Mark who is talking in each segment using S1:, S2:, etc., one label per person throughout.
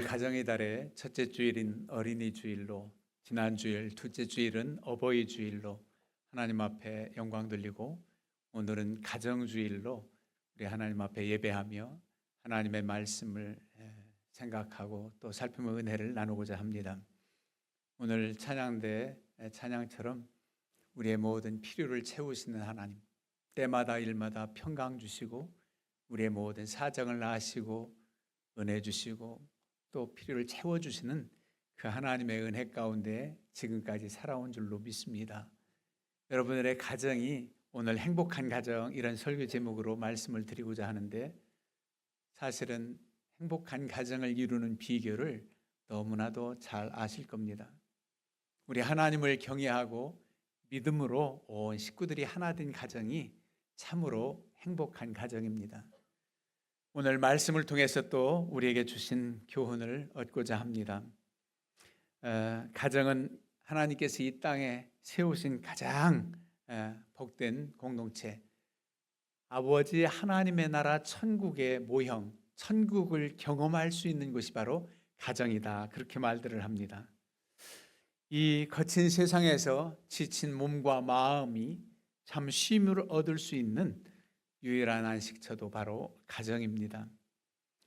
S1: 가정의 달의 첫째 주일인 어린이 주일로, 지난 주일 둘째 주일은 어버이 주일로 하나님 앞에 영광 돌리고, 오늘은 가정 주일로 우리 하나님 앞에 예배하며 하나님의 말씀을 생각하고 또 살피며 은혜를 나누고자 합니다. 오늘 찬양대 찬양처럼 우리의 모든 필요를 채우시는 하나님, 때마다 일마다 평강 주시고 우리의 모든 사정을 아시고 은혜 주시고 또 필요를 채워주시는 그 하나님의 은혜 가운데 지금까지 살아온 줄로 믿습니다. 여러분들의 가정이 오늘 행복한 가정, 이런 설교 제목으로 말씀을 드리고자 하는데, 사실은 행복한 가정을 이루는 비결을 너무나도 잘 아실 겁니다. 우리 하나님을 경외하고 믿음으로 온 식구들이 하나 된 가정이 참으로 행복한 가정입니다. 오늘 말씀을 통해서 또 우리에게 주신 교훈을 얻고자 합니다. 가정은 하나님께서 이 땅에 세우신 가장 복된 공동체, 아버지 하나님의 나라 천국의 모형, 천국을 경험할 수 있는 곳이 바로 가정이다, 그렇게 말들을 합니다. 이 거친 세상에서 지친 몸과 마음이 참 쉼을 얻을 수 있는 유일한 안식처도 바로 가정입니다.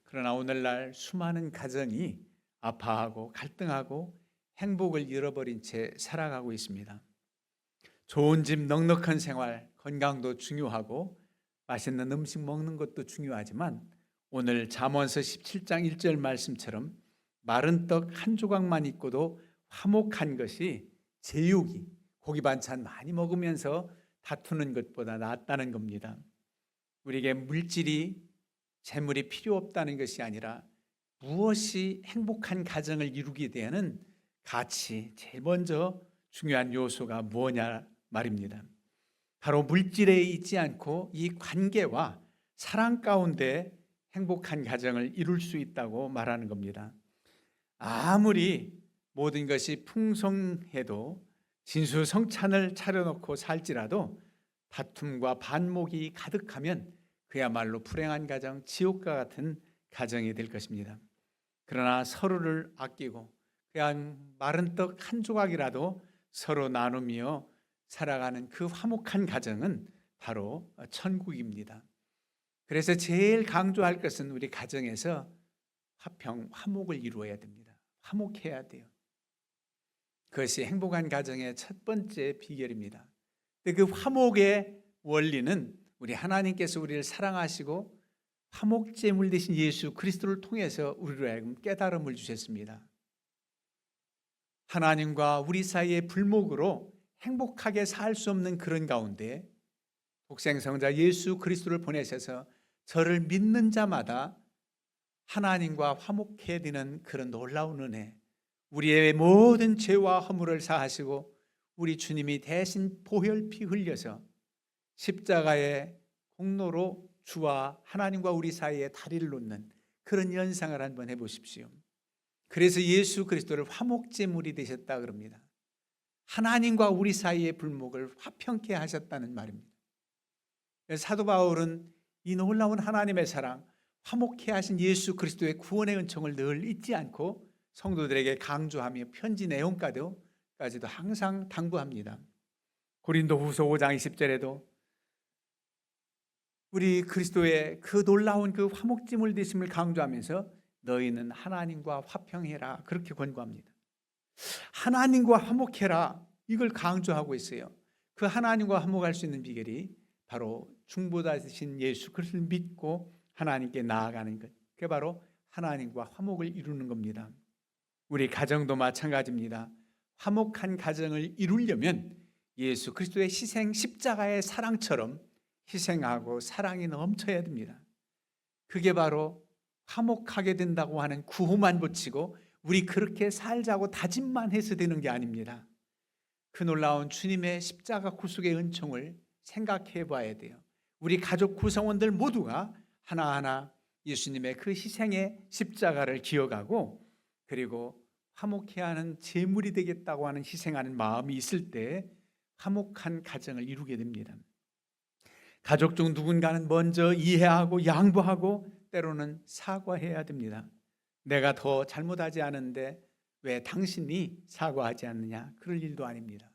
S1: 그러나 오늘날 수많은 가정이 아파하고 갈등하고 행복을 잃어버린 채 살아가고 있습니다. 좋은 집, 넉넉한 생활, 건강도 중요하고 맛있는 음식 먹는 것도 중요하지만, 오늘 잠언서 17장 1절 말씀처럼 마른 떡 한 조각만 있고도 화목한 것이 제육이, 고기 반찬 많이 먹으면서 다투는 것보다 낫다는 겁니다. 우리에게 물질이, 재물이 필요 없다는 것이 아니라 무엇이 행복한 가정을 이루게 되는 가치, 제일 먼저 중요한 요소가 뭐냐 말입니다. 바로 물질에 있지 않고 이 관계와 사랑 가운데 행복한 가정을 이룰 수 있다고 말하는 겁니다. 아무리 모든 것이 풍성해도 진수성찬을 차려놓고 살지라도 다툼과 반목이 가득하면 그야말로 불행한 가정, 지옥과 같은 가정이 될 것입니다. 그러나 서로를 아끼고 그냥 마른 떡 한 조각이라도 서로 나누며 살아가는 그 화목한 가정은 바로 천국입니다. 그래서 제일 강조할 것은 우리 가정에서 화평, 화목을 이루어야 됩니다. 화목해야 돼요. 그것이 행복한 가정의 첫 번째 비결입니다. 그 화목의 원리는 우리 하나님께서 우리를 사랑하시고 화목제물 되신 예수 그리스도를 통해서 우리로 하여금 깨달음을 주셨습니다. 하나님과 우리 사이의 불목으로 행복하게 살 수 없는 그런 가운데 독생성자 예수 그리스도를 보내셔서 저를 믿는 자마다 하나님과 화목해 되는 그런 놀라운 은혜, 우리의 모든 죄와 허물을 사하시고 우리 주님이 대신 보혈피 흘려서 십자가의 공로로 주와 하나님과 우리 사이에 다리를 놓는 그런 연상을 한번 해보십시오. 그래서 예수 그리스도를 화목제물이 되셨다 그럽니다. 하나님과 우리 사이의 불목을 화평케 하셨다는 말입니다. 사도 바울은 이 놀라운 하나님의 사랑, 화목케 하신 예수 그리스도의 구원의 은총을 늘 잊지 않고 성도들에게 강조하며 편지 내용까지도 항상 당부합니다. 고린도후서 5장 20절에도 우리 그리스도의 그 놀라운 그 화목제물 되심을 강조하면서 너희는 하나님과 화평해라, 그렇게 권고합니다. 하나님과 화목해라, 이걸 강조하고 있어요. 그 하나님과 화목할 수 있는 비결이 바로 중보자 되신 예수 그리스도를 믿고 하나님께 나아가는 것, 그게 바로 하나님과 화목을 이루는 겁니다. 우리 가정도 마찬가지입니다. 화목한 가정을 이루려면 예수 그리스도의 희생, 십자가의 사랑처럼 희생하고 사랑이 넘쳐야 됩니다. 그게 바로 화목하게 된다고 하는 구호만 붙이고 우리 그렇게 살자고 다짐만 해서 되는 게 아닙니다. 그 놀라운 주님의 십자가 구속의 은총을 생각해 봐야 돼요. 우리 가족 구성원들 모두가 하나하나 예수님의 그 희생의 십자가를 기억하고, 그리고 화목해야 하는 제물이 되겠다고 하는 희생하는 마음이 있을 때 화목한 가정을 이루게 됩니다. 가족 중 누군가는 먼저 이해하고 양보하고 때로는 사과해야 됩니다. 내가 더 잘못하지 않은데 왜 당신이 사과하지 않느냐? 그럴 일도 아닙니다.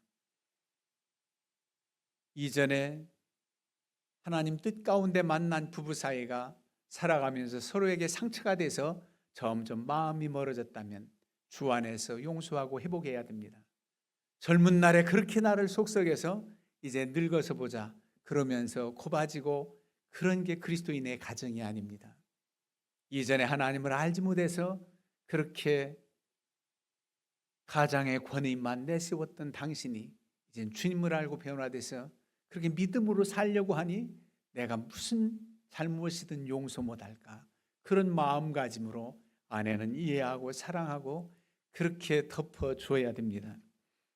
S1: 이전에 하나님 뜻 가운데 만난 부부 사이가 살아가면서 서로에게 상처가 돼서 점점 마음이 멀어졌다면 주 안에서 용서하고 회복해야 됩니다. 젊은 날에 그렇게 나를 속썩여서 이제 늙어서 보자 그러면서 고바지고 그런 게 그리스도인의 가정이 아닙니다. 이전에 하나님을 알지 못해서 그렇게 가장의 권위만 내세웠던 당신이 이제 주님을 알고 변화돼서 그렇게 믿음으로 살려고 하니 내가 무슨 잘못이든 용서 못할까? 그런 마음가짐으로 아내는 이해하고 사랑하고 그렇게 덮어줘야 됩니다.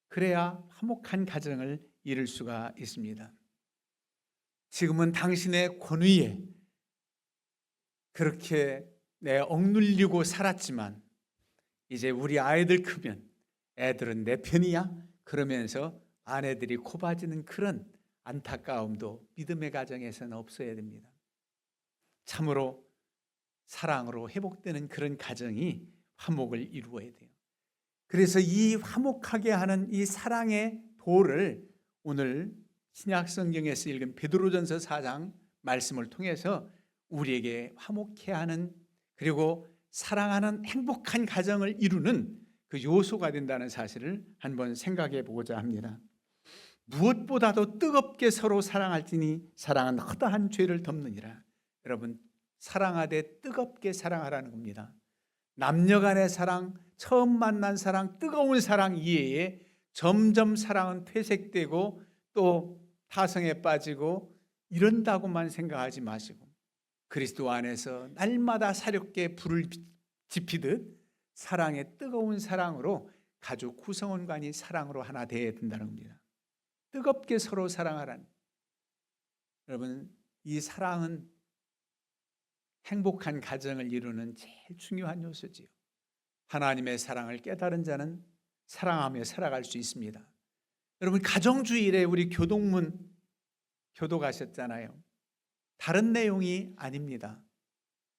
S1: 그래야 화목한 가정을 이룰 수가 있습니다. 지금은 당신의 권위에 그렇게 내 억눌리고 살았지만 이제 우리 아이들 크면 애들은 내 편이야? 그러면서 아내들이 코바지는 그런 안타까움도 믿음의 가정에서는 없어야 됩니다. 참으로 사랑으로 회복되는 그런 가정이 화목을 이루어야 돼요. 그래서 이 화목하게 하는 이 사랑의 도를 오늘 신약 성경에서 읽은 베드로전서 4장 말씀을 통해서 우리에게 화목해 하는 그리고 사랑하는 행복한 가정을 이루는 그 요소가 된다는 사실을 한번 생각해 보고자 합니다. 무엇보다도 뜨겁게 서로 사랑할지니 사랑은 허다한 죄를 덮느니라. 여러분, 사랑하되 뜨겁게 사랑하라는 겁니다. 남녀 간의 사랑, 처음 만난 사랑, 뜨거운 사랑 이외에 점점 사랑은 퇴색되고 또 타성에 빠지고 이런다고만 생각하지 마시고 그리스도 안에서 날마다 사렵게 불을 지피듯 사랑의 뜨거운 사랑으로 가족 구성원 간이 사랑으로 하나 되어야 된다는 겁니다. 뜨겁게 서로 사랑하라는. 여러분, 이 사랑은 행복한 가정을 이루는 제일 중요한 요소지요. 하나님의 사랑을 깨달은 자는 사랑하며 살아갈 수 있습니다. 여러분, 가정주일에 우리 교동문 교도 가셨잖아요. 다른 내용이 아닙니다.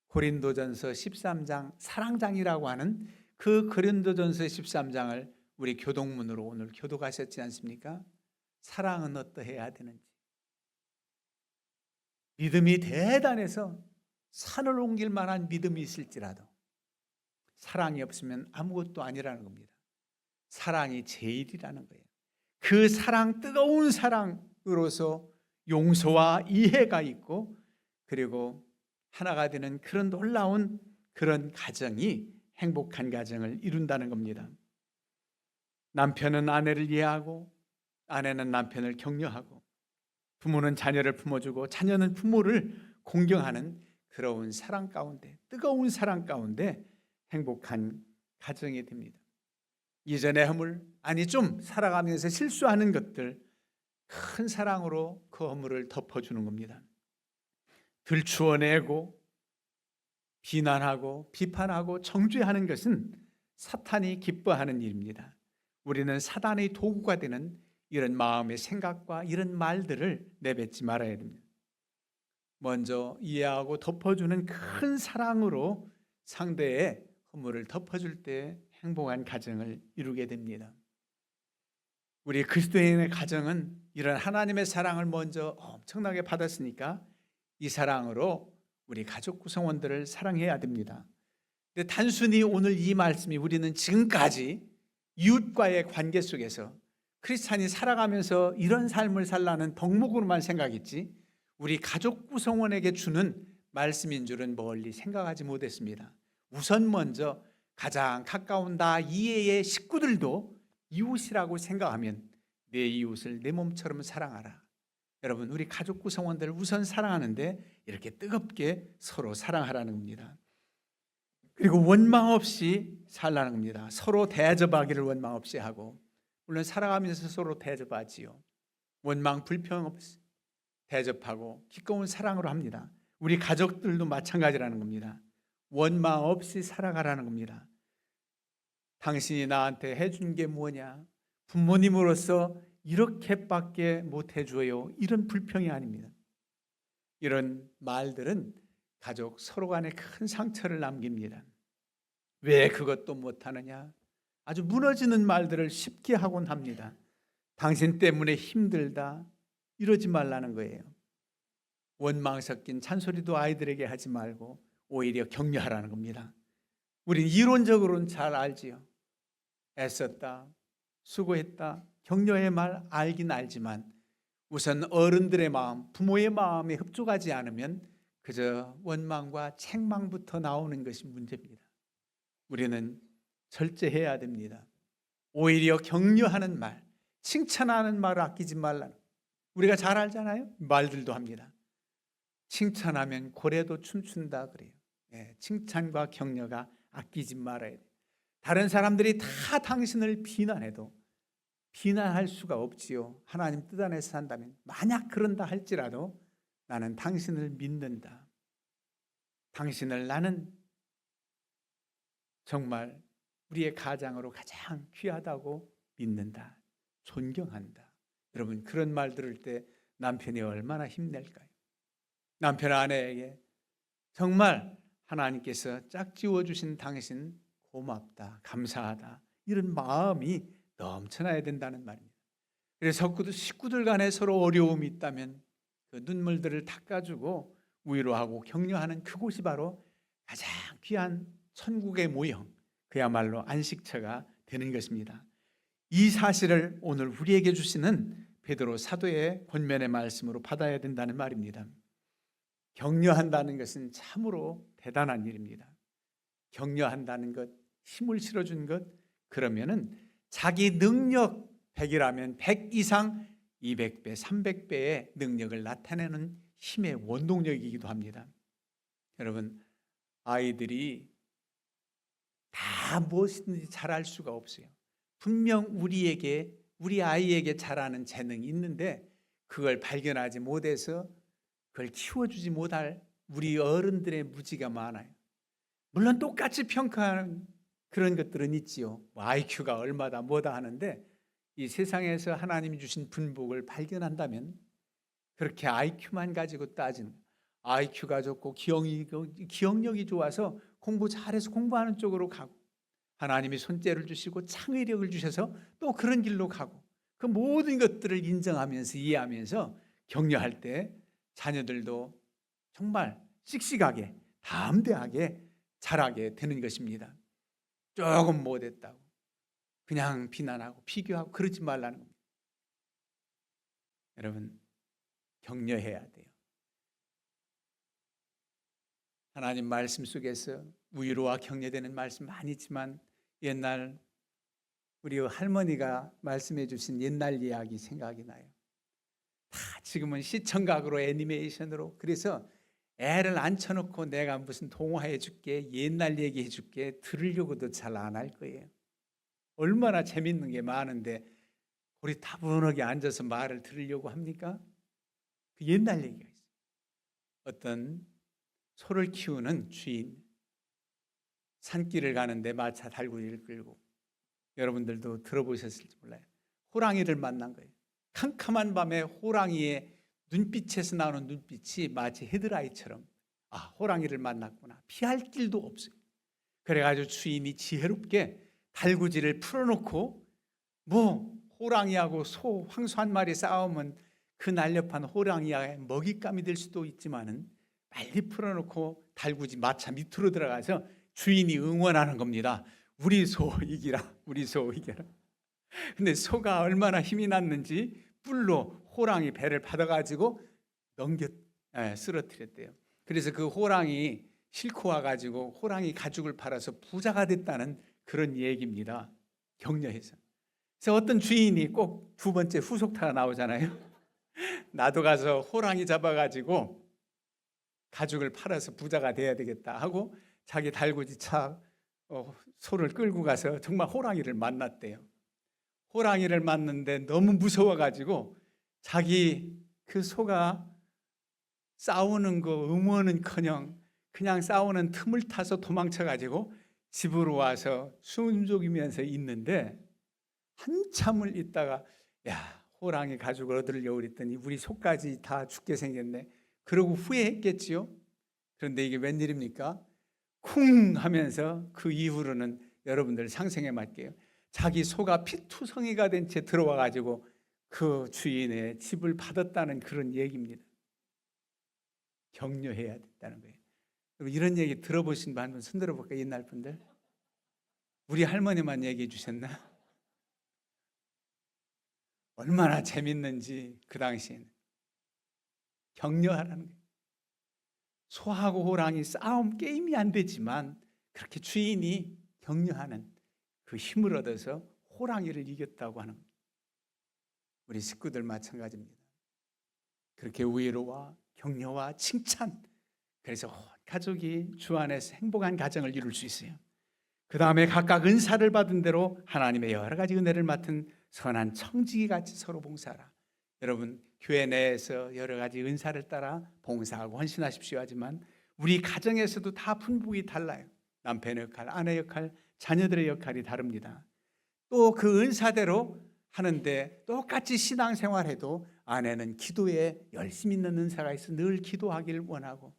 S1: 고린도전서 13장 사랑장이라고 하는 그 고린도전서 13장을 우리 교동문으로 오늘 교도 가셨지 않습니까? 사랑은 어떠해야 되는지. 믿음이 대단해서 산을 옮길 만한 믿음이 있을지라도 사랑이 없으면 아무것도 아니라는 겁니다. 사랑이 제일이라는 거예요. 그 사랑, 뜨거운 사랑으로서 용서와 이해가 있고 그리고 하나가 되는 그런 놀라운 그런 가정이 행복한 가정을 이룬다는 겁니다. 남편은 아내를 이해하고 아내는 남편을 격려하고 부모는 자녀를 품어주고 자녀는 부모를 공경하는 그런 사랑 가운데, 뜨거운 사랑 가운데 행복한 가정이 됩니다. 이전의 허물, 아니 좀 살아가면서 실수하는 것들 큰 사랑으로 그 허물을 덮어주는 겁니다. 들추어내고 비난하고 비판하고 정죄하는 것은 사탄이 기뻐하는 일입니다. 우리는 사단의 도구가 되는 이런 마음의 생각과 이런 말들을 내뱉지 말아야 됩니다. 먼저 이해하고 덮어주는 큰 사랑으로 상대의 허물을 덮어줄 때 행복한 가정을 이루게 됩니다. 우리 그리스도인의 가정은 이런 하나님의 사랑을 먼저 엄청나게 받았으니까 이 사랑으로 우리 가족 구성원들을 사랑해야 됩니다. 근데 단순히 오늘 이 말씀이 우리는 지금까지 이웃과의 관계 속에서 크리스찬이 살아가면서 이런 삶을 살라는 덕목으로만 생각했지 우리 가족 구성원에게 주는 말씀인 줄은 멀리 생각하지 못했습니다. 우선 먼저 가장 가까운 나 이해의 식구들도 이웃이라고 생각하면 내 이웃을 내 몸처럼 사랑하라. 여러분, 우리 가족 구성원들을 우선 사랑하는데 이렇게 뜨겁게 서로 사랑하라는 겁니다. 그리고 원망 없이 살라는 겁니다. 서로 대접하기를 원망 없이 하고, 물론 살아가면서 서로 대접하지요. 원망 불평 없이 대접하고 기꺼운 사랑으로 합니다. 우리 가족들도 마찬가지라는 겁니다. 원망 없이 살아가라는 겁니다. 당신이 나한테 해준 게 뭐냐? 부모님으로서 이렇게밖에 못 해줘요. 이런 불평이 아닙니다. 이런 말들은 가족 서로 간에 큰 상처를 남깁니다. 왜 그것도 못하느냐? 아주 무너지는 말들을 쉽게 하곤 합니다. 당신 때문에 힘들다. 이러지 말라는 거예요. 원망 섞인 잔소리도 아이들에게 하지 말고 오히려 격려하라는 겁니다. 우린 이론적으로는 잘 알지요. 애썼다, 수고했다, 격려의 말 알긴 알지만 우선 어른들의 마음, 부모의 마음에 흡족하지 않으면 그저 원망과 책망부터 나오는 것이 문제입니다. 우리는 절제해야 됩니다. 오히려 격려하는 말, 칭찬하는 말을 아끼지 말라는, 우리가 잘 알잖아요. 말들도 합니다. 칭찬하면 고래도 춤춘다 그래요. 칭찬과 격려가 아끼지 말아야 돼요. 다른 사람들이 다 당신을 비난해도 비난할 수가 없지요. 하나님 뜻 안에서 산다면. 만약 그런다 할지라도 나는 당신을 믿는다. 당신을 나는 정말 우리의 가장으로 가장 귀하다고 믿는다. 존경한다. 여러분, 그런 말 들을 때 남편이 얼마나 힘낼까요? 남편 아내에게 정말 하나님께서 짝지워 주신 당신 고맙다, 감사하다, 이런 마음이 넘쳐나야 된다는 말입니다. 그래서 식구들 간에 서로 어려움이 있다면 그 눈물들을 닦아주고 위로하고 격려하는 그곳이 바로 가장 귀한 천국의 모형, 그야말로 안식처가 되는 것입니다. 이 사실을 오늘 우리에게 주시는 베드로 사도의 권면의 말씀으로 받아야 된다는 말입니다. 격려한다는 것은 참으로 대단한 일입니다. 격려한다는 것, 힘을 실어준 것, 그러면은 자기 능력 100이라면 100 이상 200배, 300배의 능력을 나타내는 힘의 원동력이기도 합니다. 여러분, 아이들이 다 무엇이든지 잘할 수가 없어요. 분명 우리 아이에게 잘하는 재능이 있는데 그걸 발견하지 못해서 그걸 키워주지 못할 우리 어른들의 무지가 많아요. 물론 똑같이 평가하는 그런 것들은 있지요. IQ가 얼마다 뭐다 하는데 이 세상에서 하나님이 주신 분복을 발견한다면 그렇게 IQ만 가지고 따지는, IQ가 좋고 기억력이 좋아서 공부 잘해서 공부하는 쪽으로 가고, 하나님이 손재를 주시고 창의력을 주셔서 또 그런 길로 가고, 그 모든 것들을 인정하면서 이해하면서 격려할 때 자녀들도 정말 씩씩하게 담대하게 자라게 되는 것입니다. 조금 못했다고 그냥 비난하고 비교하고 그러지 말라는 겁니다. 여러분, 격려해야 돼요. 하나님 말씀 속에서 위로와 격려되는 말씀 많이 있지만 옛날 우리 할머니가 말씀해 주신 옛날 이야기 생각이 나요. 다 지금은 시청각으로 애니메이션으로, 그래서 애를 앉혀놓고 내가 무슨 동화해 줄게, 옛날 얘기해 줄게 들으려고도 잘 안 할 거예요. 얼마나 재밌는 게 많은데 우리 다분하게 앉아서 말을 들으려고 합니까? 그 옛날 얘기가 있어요. 어떤 소를 키우는 주인, 산길을 가는데 마차 달구지를 끌고, 여러분들도 들어보셨을지 몰라요. 호랑이를 만난 거예요. 캄캄한 밤에 호랑이의 눈빛에서 나오는 눈빛이 마치 헤드라이트처럼, 아, 호랑이를 만났구나. 피할 길도 없어요. 그래가지고 주인이 지혜롭게 달구지를 풀어놓고, 뭐 호랑이하고 소, 황소 한 마리 싸우면 그 날렵한 호랑이의 먹잇감이 될 수도 있지만은 빨리 풀어놓고 달구지 마차 밑으로 들어가서 주인이 응원하는 겁니다. 우리 소 이기라, 우리 소 이겨라. 근데 소가 얼마나 힘이 났는지 뿔로 호랑이 배를 받아가지고 쓰러뜨렸대요. 그래서 그 호랑이 싣고 와가지고 호랑이 가죽을 팔아서 부자가 됐다는 그런 얘기입니다. 격려해서. 그래서 어떤 주인이 꼭 두 번째 후속타가 나오잖아요. 나도 가서 호랑이 잡아가지고 가죽을 팔아서 부자가 돼야 되겠다 하고 자기 달구지 소를 끌고 가서 정말 호랑이를 만났대요. 호랑이를 만났는데 너무 무서워가지고 자기 그 소가 싸우는 거 응원은커녕 그냥 싸우는 틈을 타서 도망쳐가지고 집으로 와서 숨죽이면서 있는데 한참을 있다가, 야, 호랑이 가죽을 얻으려고 그랬더니 우리 소까지 다 죽게 생겼네. 그러고 후회했겠지요. 그런데 이게 웬일입니까? 쿵 하면서 그 이후로는 여러분들 상상에 맞게요. 자기 소가 피투성이가 된 채 들어와 가지고 그 주인의 집을 받았다는 그런 얘기입니다. 격려해야 됐다는 거예요. 이런 얘기 들어보신 분 한번 손들어 볼까요? 옛날 분들. 우리 할머니만 얘기해 주셨나? 얼마나 재밌는지 그 당시에는. 격려하라는 거예요. 소하고 호랑이 싸움 게임이 안 되지만 그렇게 주인이 격려하는 그 힘을 얻어서 호랑이를 이겼다고 하는 겁니다. 우리 식구들 마찬가지입니다. 그렇게 위로와 격려와 칭찬, 그래서 온 가족이 주 안에서 행복한 가정을 이룰 수 있어요. 그 다음에 각각 은사를 받은 대로 하나님의 여러 가지 은혜를 맡은 선한 청지기 같이 서로 봉사하라. 여러분 교회 내에서 여러 가지 은사를 따라 봉사하고 헌신하십시오 하지만 우리 가정에서도 다 분복이 달라요. 남편의 역할, 아내 역할, 자녀들의 역할이 다릅니다. 또 그 은사대로 하는데 똑같이 신앙생활해도 아내는 기도에 열심히 있는 은사가 있어 늘 기도하기를 원하고,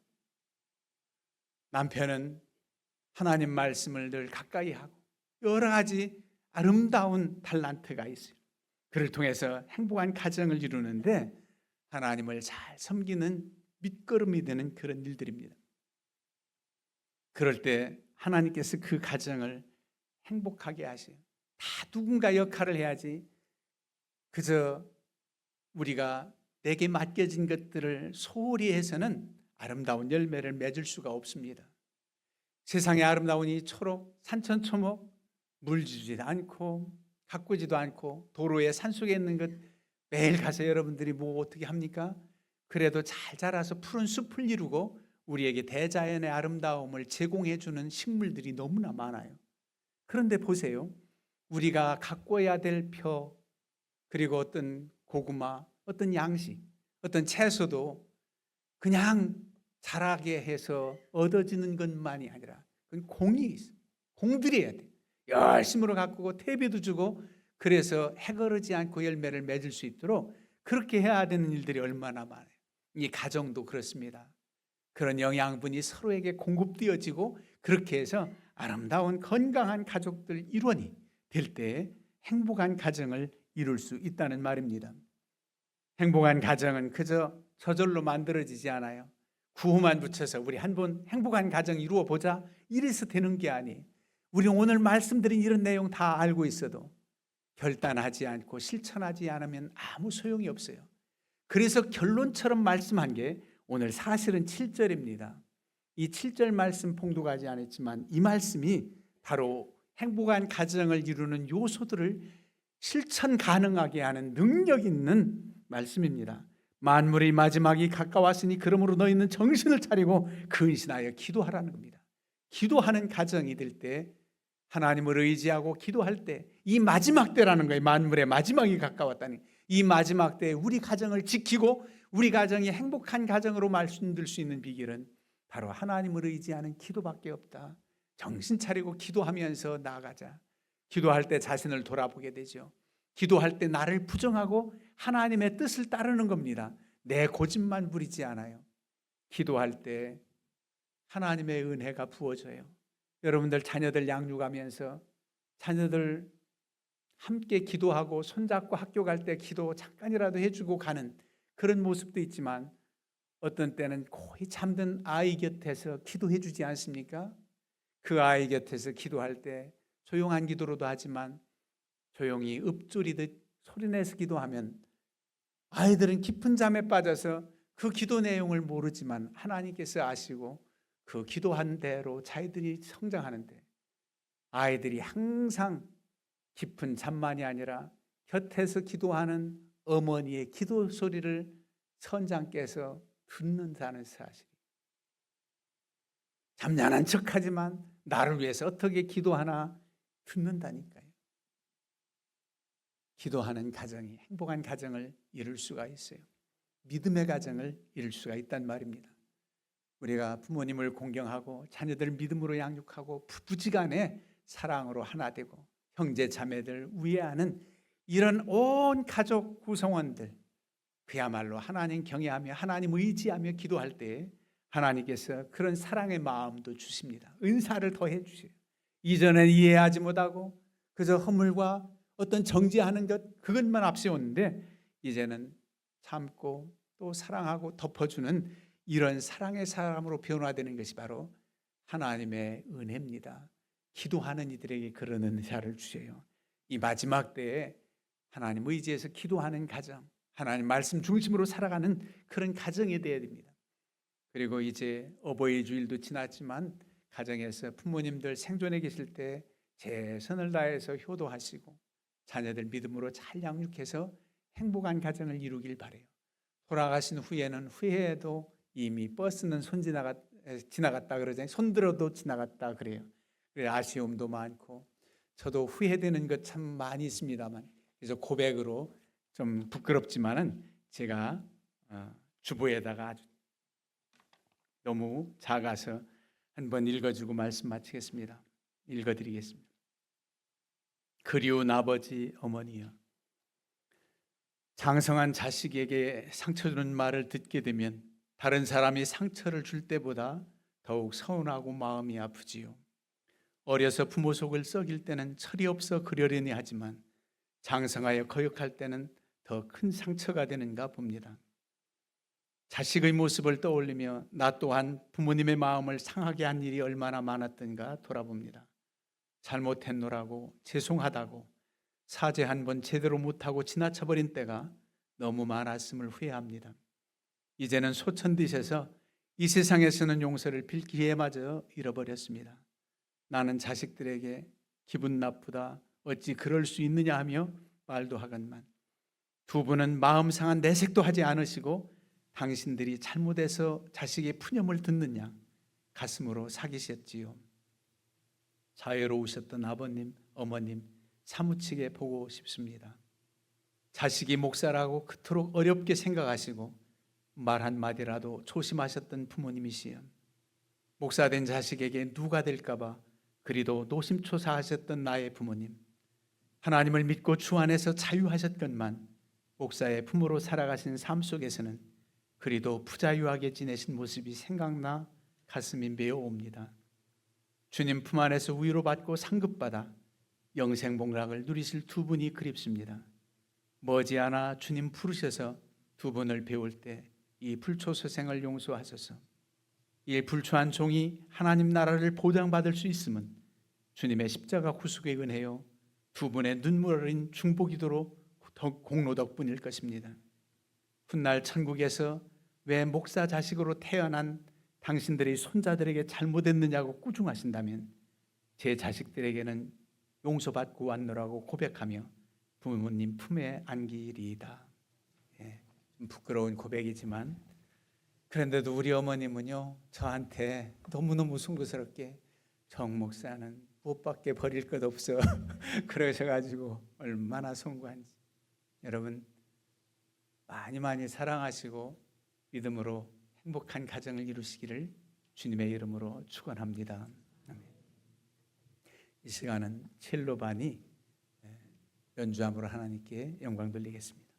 S1: 남편은 하나님 말씀을 늘 가까이 하고, 여러 가지 아름다운 탤런트가 있어요. 그를 통해서 행복한 가정을 이루는데 하나님을 잘 섬기는 밑거름이 되는 그런 일들입니다. 그럴 때 하나님께서 그 가정을 행복하게 하세요. 다 누군가 역할을 해야지 그저 우리가 내게 맡겨진 것들을 소홀히 해서는 아름다운 열매를 맺을 수가 없습니다. 세상의 아름다운 이 초록 산천초목 물주지도 않고 가꾸지도 않고 도로에 산속에 있는 것 매일 가서 여러분들이 뭐 어떻게 합니까? 그래도 잘 자라서 푸른 숲을 이루고 우리에게 대자연의 아름다움을 제공해 주는 식물들이 너무나 많아요. 그런데 보세요. 우리가 가꿔야 될 표, 그리고 어떤 고구마, 어떤 양식, 어떤 채소도 그냥 자라게 해서 얻어지는 것만이 아니라 그건 공이 있어요. 공들여야 돼요. 열심으로 가꾸고 퇴비도 주고, 그래서 해거르지 않고 열매를 맺을 수 있도록 그렇게 해야 되는 일들이 얼마나 많아요. 이 가정도 그렇습니다. 그런 영양분이 서로에게 공급되어지고 그렇게 해서 아름다운 건강한 가족들 일원이 될 때 행복한 가정을 이룰 수 있다는 말입니다. 행복한 가정은 그저 저절로 만들어지지 않아요. 구호만 붙여서 우리 한번 행복한 가정 이루어 보자 이래서 되는 게 아니에요. 우리 오늘 말씀드린 이런 내용 다 알고 있어도 결단하지 않고 실천하지 않으면 아무 소용이 없어요. 그래서 결론처럼 말씀한 게 오늘 사실은 7절입니다. 이 7절 말씀 봉독하지 않았지만 이 말씀이 바로 행복한 가정을 이루는 요소들을 실천 가능하게 하는 능력 있는 말씀입니다. 만물의 마지막이 가까웠으니 그러므로 너희는 정신을 차리고 근신하여 기도하라는 겁니다. 기도하는 가정이 될 때, 하나님을 의지하고 기도할 때, 이 마지막 때라는 거예요. 만물의 마지막이 가까웠다니, 이 마지막 때에 우리 가정을 지키고 우리 가정이 행복한 가정으로 말씀드릴 수 있는 비결은 바로 하나님을 의지하는 기도밖에 없다. 정신 차리고 기도하면서 나아가자. 기도할 때 자신을 돌아보게 되죠. 기도할 때 나를 부정하고 하나님의 뜻을 따르는 겁니다. 내 고집만 부리지 않아요. 기도할 때 하나님의 은혜가 부어져요. 여러분들 자녀들 양육하면서 자녀들 함께 기도하고 손잡고 학교 갈 때 기도 잠깐이라도 해주고 가는 그런 모습도 있지만, 어떤 때는 거의 잠든 아이 곁에서 기도해 주지 않습니까? 그 아이 곁에서 기도할 때 조용한 기도로도 하지만 조용히 읊조리듯 소리내서 기도하면 아이들은 깊은 잠에 빠져서 그 기도 내용을 모르지만 하나님께서 아시고 그 기도한 대로 자기들이 성장하는데, 아이들이 항상 깊은 잠만이 아니라 곁에서 기도하는 어머니의 기도 소리를 선장께서 듣는다는 사실. 잠잠한 척하지만 나를 위해서 어떻게 기도하나 듣는다니까요. 기도하는 가정이 행복한 가정을 이룰 수가 있어요. 믿음의 가정을 이룰 수가 있단 말입니다. 우리가 부모님을 공경하고 자녀들을 믿음으로 양육하고 부부지간에 사랑으로 하나 되고 형제 자매들 우애하는 이런 온 가족 구성원들, 그야말로 하나님 경외하며 하나님 의지하며 기도할 때 하나님께서 그런 사랑의 마음도 주십니다. 은사를 더해 주세요. 이전엔 이해하지 못하고 그저 허물과 어떤 정죄하는 것 그것만 앞세웠는데 이제는 참고 또 사랑하고 덮어주는 이런 사랑의 사람으로 변화되는 것이 바로 하나님의 은혜입니다. 기도하는 이들에게 그런 은사를 주세요. 이 마지막 때에 하나님 의지해서 기도하는 가정, 하나님 말씀 중심으로 살아가는 그런 가정이 되어야 됩니다. 그리고 이제 어버이 주일도 지났지만 가정에서 부모님들 생존해 계실 때 최선을 다해서 효도하시고 자녀들 믿음으로 잘 양육해서 행복한 가정을 이루길 바라요. 돌아가신 후에는 후회해도 이미 버스는 지나갔다 그러잖아요. 손들어도 지나갔다 그래요. 그래 아쉬움도 많고 저도 후회되는 것 참 많이 있습니다만 그래서 고백으로 좀 부끄럽지만은 제가 주보에다가 아주 너무 작아서 한번 읽어주고 말씀 마치겠습니다. 읽어드리겠습니다. 그리운 아버지 어머니여, 장성한 자식에게 상처 주는 말을 듣게 되면 다른 사람이 상처를 줄 때보다 더욱 서운하고 마음이 아프지요. 어려서 부모 속을 썩일 때는 철이 없어 그러려니 하지만 장성하여 거역할 때는 더 큰 상처가 되는가 봅니다. 자식의 모습을 떠올리며 나 또한 부모님의 마음을 상하게 한 일이 얼마나 많았던가 돌아봅니다. 잘못했노라고 죄송하다고 사죄 한 번 제대로 못하고 지나쳐버린 때가 너무 많았음을 후회합니다. 이제는 소천듯에서 이 세상에서는 용서를 빌 기회마저 잃어버렸습니다. 나는 자식들에게 기분 나쁘다 어찌 그럴 수 있느냐 하며 말도 하건만 두 분은 마음 상한 내색도 하지 않으시고 당신들이 잘못해서 자식의 푸념을 듣느냐 가슴으로 사기셨지요. 자유로우셨던 아버님, 어머님 사무치게 보고 싶습니다. 자식이 목사라고 그토록 어렵게 생각하시고 말 한마디라도 조심하셨던 부모님이시여, 목사된 자식에게 누가 될까봐 그리도 노심초사하셨던 나의 부모님, 하나님을 믿고 주 안에서 자유하셨건만 목사의 부모로 살아가신 삶 속에서는 그리도 부자유하게 지내신 모습이 생각나 가슴이 메어옵니다. 주님 품 안에서 위로받고 상급받아 영생복락을 누리실 두 분이 그립습니다. 머지않아 주님 부르셔서 두 분을 배울 때 이 불초소생을 용서하소서. 이 불초한 종이 하나님 나라를 보장받을 수 있음은 주님의 십자가 구속의 은혜요 두 분의 눈물 어린 중보기도로 공로 덕분일 것입니다. 훗날 천국에서 왜 목사 자식으로 태어난 당신들의 손자들에게 잘못했느냐고 꾸중하신다면 제 자식들에게는 용서받고 왔노라고 고백하며 부모님 품에 안기리이다. 좀 부끄러운 고백이지만 그런데도 우리 어머님은요 저한테 너무너무 송구스럽게 정 목사는 무엇밖에 버릴 것 없어 그러셔가지고 얼마나 송구한지 여러분 많이 사랑하시고 믿음으로 행복한 가정을 이루시기를 주님의 이름으로 축원합니다. 아멘. 이 시간은 첼로반이 연주함으로 하나님께 영광 돌리겠습니다.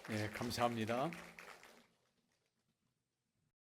S1: 네, 감사합니다.